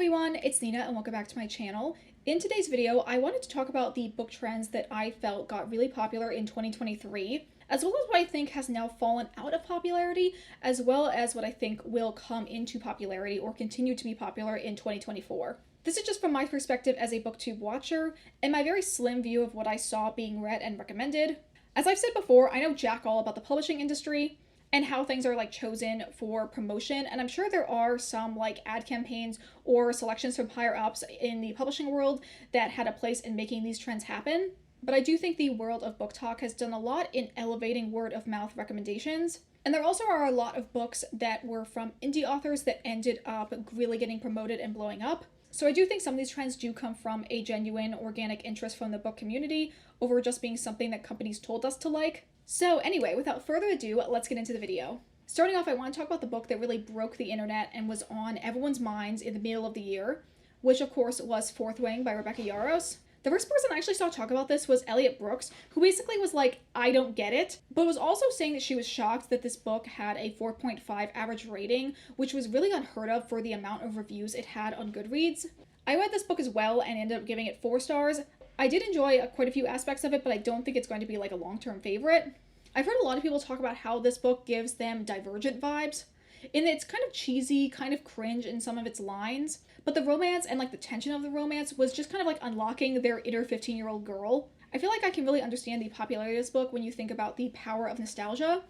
everyone, it's Nina and welcome back to my channel. In today's video, I wanted to talk about the book trends that I felt got really popular in 2023, as well as what I think has now fallen out of popularity, as well as what I think will come into popularity or continue to be popular in 2024. This is just from my perspective as a booktube watcher, and my very slim view of what I saw being read and recommended. As I've said before, I know jack all about the publishing industry, and how things are chosen for promotion, and I'm sure there are some ad campaigns or selections from higher ups in the publishing world that had a place in making these trends happen. But I do think the world of BookTok has done a lot in elevating word of mouth recommendations. And there also are a lot of books that were from indie authors that ended up really getting promoted and blowing up. So I do think some of these trends do come from a genuine organic interest from the book community over just being something that companies told us to like. So anyway, without further ado, let's get into the video. Starting off, I want to talk about the book that really broke the internet and was on everyone's minds in the middle of the year, which of course was Fourth Wing by Rebecca Yarros. The first person I actually saw talk about this was Elliot Brooks, who basically was like, I don't get it, but was also saying that she was shocked that this book had a 4.5 average rating, which was really unheard of for the amount of reviews it had on Goodreads. I read this book as well and ended up giving it 4 stars. I did enjoy quite a few aspects of it, but I don't think it's going to be a long-term favorite. I've heard a lot of people talk about how this book gives them Divergent vibes, in that it's kind of cheesy, kind of cringe in some of its lines, but the romance and the tension of the romance was just kind of unlocking their inner 15-year-old girl. I feel like I can really understand the popularity of this book when you think about the power of nostalgia.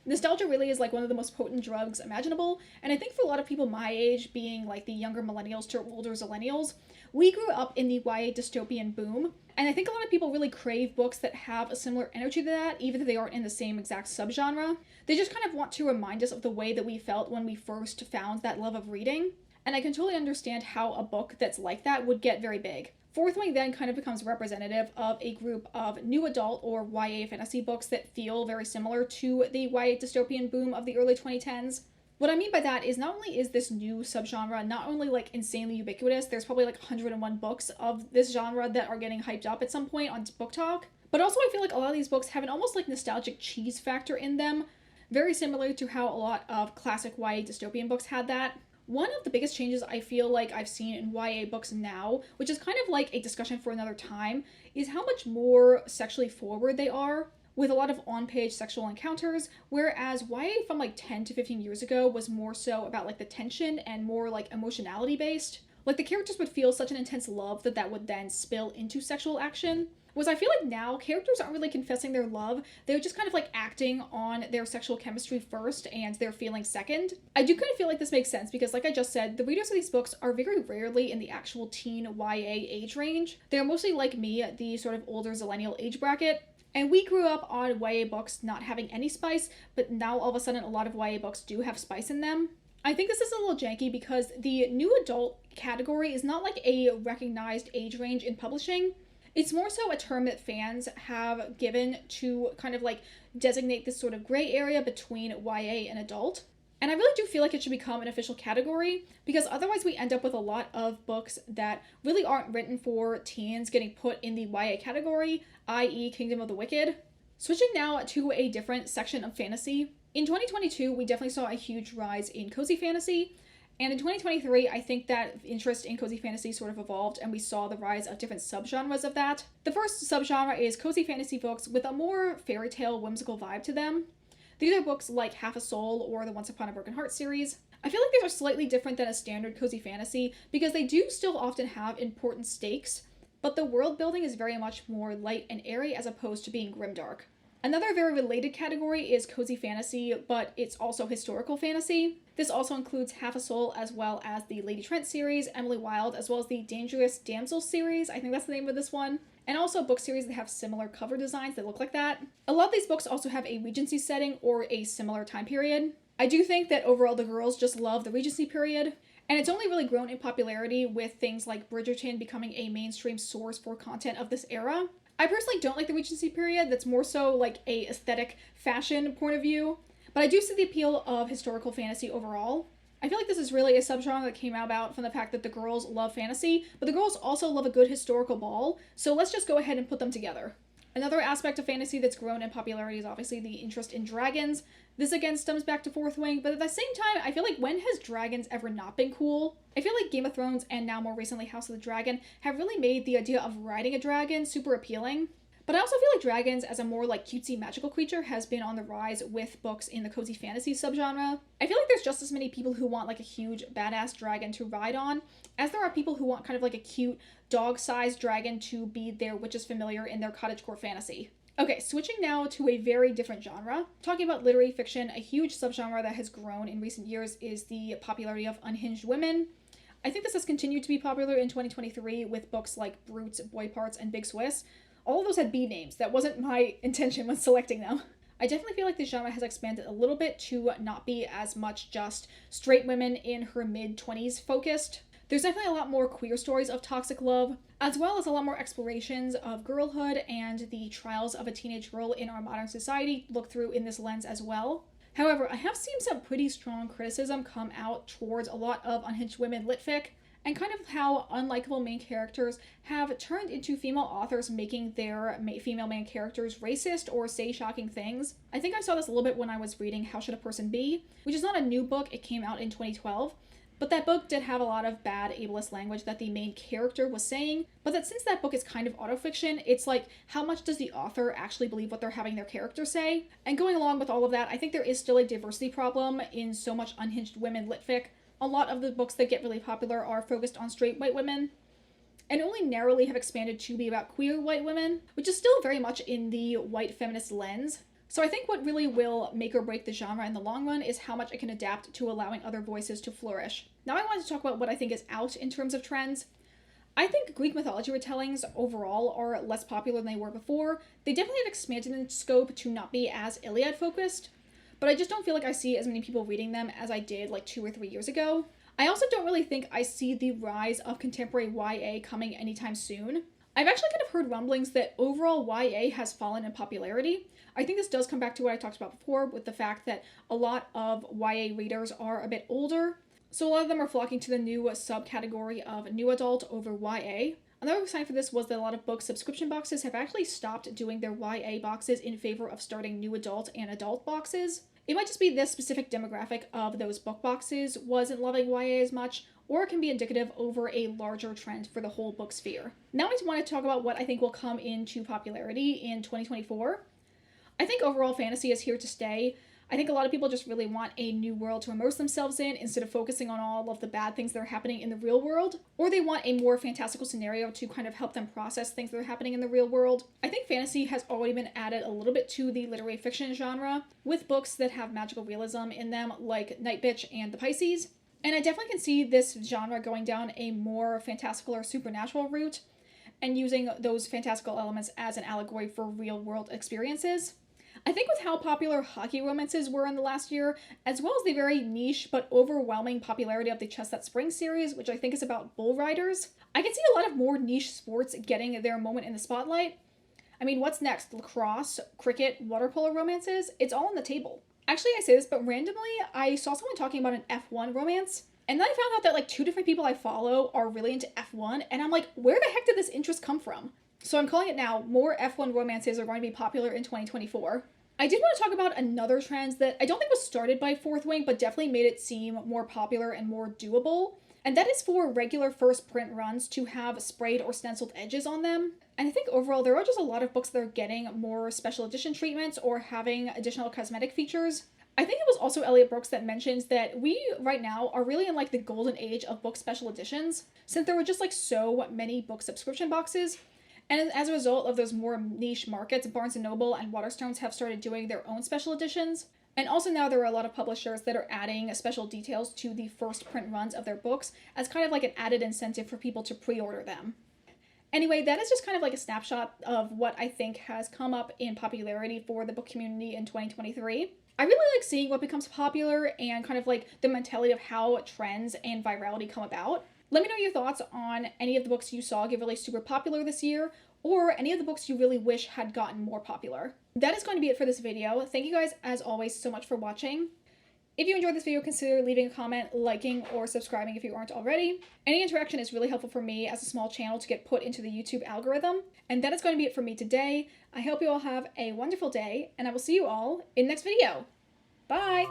Nostalgia really is one of the most potent drugs imaginable, and I think for a lot of people my age, being the younger millennials to older zillennials, we grew up in the YA dystopian boom, and I think a lot of people really crave books that have a similar energy to that, even if they aren't in the same exact subgenre. They just kind of want to remind us of the way that we felt when we first found that love of reading, and I can totally understand how a book that's like that would get very big. Fourth Wing then kind of becomes representative of a group of new adult or YA fantasy books that feel very similar to the YA dystopian boom of the early 2010s. What I mean by that is not only is this new subgenre not only insanely ubiquitous, there's probably 101 books of this genre that are getting hyped up at some point on BookTok, but also I feel a lot of these books have an almost nostalgic cheese factor in them, very similar to how a lot of classic YA dystopian books had that. One of the biggest changes I feel I've seen in YA books now, which is kind of a discussion for another time, is how much more sexually forward they are, with a lot of on-page sexual encounters, whereas YA from 10 to 15 years ago was more so about the tension and more emotionality based. The characters would feel such an intense love that would then spill into sexual action. Whereas I feel now characters aren't really confessing their love, they're just kind of acting on their sexual chemistry first and their feelings second. I do kind of feel this makes sense because like I just said, the readers of these books are very rarely in the actual teen YA age range. They're mostly like me, the sort of older zillennial age bracket. And we grew up on YA books not having any spice, but now all of a sudden a lot of YA books do have spice in them. I think this is a little janky because the new adult category is not a recognized age range in publishing. It's more so a term that fans have given to kind of designate this sort of gray area between YA and adult. And I really do feel it should become an official category because otherwise we end up with a lot of books that really aren't written for teens getting put in the YA category, i.e. Kingdom of the Wicked. Switching now to a different section of fantasy. In 2022, we definitely saw a huge rise in cozy fantasy. And in 2023, I think that interest in cozy fantasy sort of evolved and we saw the rise of different subgenres of that. The first subgenre is cozy fantasy books with a more fairy tale whimsical vibe to them. These are books like Half a Soul or the Once Upon a Broken Heart series. I feel these are slightly different than a standard cozy fantasy because they do still often have important stakes, but the world building is very much more light and airy as opposed to being grimdark. Another very related category is cozy fantasy, but it's also historical fantasy. This also includes Half a Soul as well as the Lady Trent series, Emily Wilde, as well as the Dangerous Damsel series, I think that's the name of this one, and also book series that have similar cover designs that look like that. A lot of these books also have a Regency setting or a similar time period. I do think that overall the girls just love the Regency period, and it's only really grown in popularity with things like Bridgerton becoming a mainstream source for content of this era. I personally don't like the Regency period, that's more so a aesthetic fashion point of view, but I do see the appeal of historical fantasy overall. I feel this is really a subgenre that came about from the fact that the girls love fantasy, but the girls also love a good historical ball, so let's just go ahead and put them together. Another aspect of fantasy that's grown in popularity is obviously the interest in dragons. This again stems back to Fourth Wing, but at the same time, I feel like when has dragons ever not been cool? I feel like Game of Thrones and now more recently House of the Dragon have really made the idea of riding a dragon super appealing. But I also feel like dragons as a more like cutesy magical creature has been on the rise with books in the cozy fantasy subgenre. I feel like there's just as many people who want like a huge badass dragon to ride on as there are people who want kind of like a cute dog-sized dragon to be their witch's familiar in their cottagecore fantasy. Okay, switching now to a very different genre. Talking about literary fiction, a huge subgenre that has grown in recent years is the popularity of unhinged women. I think this has continued to be popular in 2023 with books like Brutes, Boy Parts, and Big Swiss. All of those had B names. That wasn't my intention when selecting them. I definitely feel like the genre has expanded a little bit to not be as much just straight women in her mid-20s focused. There's definitely a lot more queer stories of toxic love, as well as a lot more explorations of girlhood and the trials of a teenage girl in our modern society looked through in this lens as well. However, I have seen some pretty strong criticism come out towards a lot of unhinged women litfic, and kind of how unlikable main characters have turned into female authors making their female main characters racist or say shocking things. I think I saw this a little bit when I was reading How Should a Person Be, which is not a new book, it came out in 2012. But that book did have a lot of bad ableist language that the main character was saying, but that since that book is kind of autofiction, it's like, how much does the author actually believe what they're having their character say? And going along with all of that, I think there is still a diversity problem in so much unhinged women litfic. A lot of the books that get really popular are focused on straight white women, and only narrowly have expanded to be about queer white women, which is still very much in the white feminist lens. So I think what really will make or break the genre in the long run is how much it can adapt to allowing other voices to flourish. Now I wanted to talk about what I think is out in terms of trends. I think Greek mythology retellings overall are less popular than they were before. They definitely have expanded in scope to not be as Iliad focused, but I just don't feel like I see as many people reading them as I did like 2 or 3 years ago. I also don't really think I see the rise of contemporary YA coming anytime soon. I've actually kind of heard rumblings that overall YA has fallen in popularity. I think this does come back to what I talked about before with the fact that a lot of YA readers are a bit older, so a lot of them are flocking to the new subcategory of new adult over YA. Another sign for this was that a lot of book subscription boxes have actually stopped doing their YA boxes in favor of starting new adult and adult boxes. It might just be this specific demographic of those book boxes wasn't loving YA as much, or it can be indicative over a larger trend for the whole book sphere. Now I want to talk about what I think will come into popularity in 2024. I think overall fantasy is here to stay. I think a lot of people just really want a new world to immerse themselves in instead of focusing on all of the bad things that are happening in the real world, or they want a more fantastical scenario to kind of help them process things that are happening in the real world. I think fantasy has already been added a little bit to the literary fiction genre with books that have magical realism in them like Night Bitch and The Pisces, and I definitely can see this genre going down a more fantastical or supernatural route and using those fantastical elements as an allegory for real world experiences. I think with how popular hockey romances were in the last year, as well as the very niche but overwhelming popularity of the Chest That Spring series, which I think is about bull riders, I can see a lot of more niche sports getting their moment in the spotlight. I mean, what's next? Lacrosse, cricket, water polo romances? It's all on the table. Actually, I say this, but randomly, I saw someone talking about an F1 romance, and then I found out that like 2 different people I follow are really into F1, and I'm like, where the heck did this interest come from? So I'm calling it now, more F1 romances are going to be popular in 2024. I did want to talk about another trend that I don't think was started by Fourth Wing, but definitely made it seem more popular and more doable. And that is for regular first print runs to have sprayed or stenciled edges on them. And I think overall there are just a lot of books that are getting more special edition treatments or having additional cosmetic features. I think it was also Elliot Brooks that mentions that we right now are really in like the golden age of book special editions, since there were just like so many book subscription boxes. And as a result of those more niche markets, Barnes & Noble and Waterstones have started doing their own special editions. And also now there are a lot of publishers that are adding special details to the first print runs of their books as kind of like an added incentive for people to pre-order them. Anyway, that is just kind of like a snapshot of what I think has come up in popularity for the book community in 2023. I really like seeing what becomes popular and kind of like the mentality of how trends and virality come about. Let me know your thoughts on any of the books you saw get really super popular this year, or any of the books you really wish had gotten more popular. That is going to be it for this video. Thank you guys, as always, so much for watching. If you enjoyed this video, consider leaving a comment, liking, or subscribing if you aren't already. Any interaction is really helpful for me as a small channel to get put into the YouTube algorithm. And that is going to be it for me today. I hope you all have a wonderful day, and I will see you all in the next video. Bye!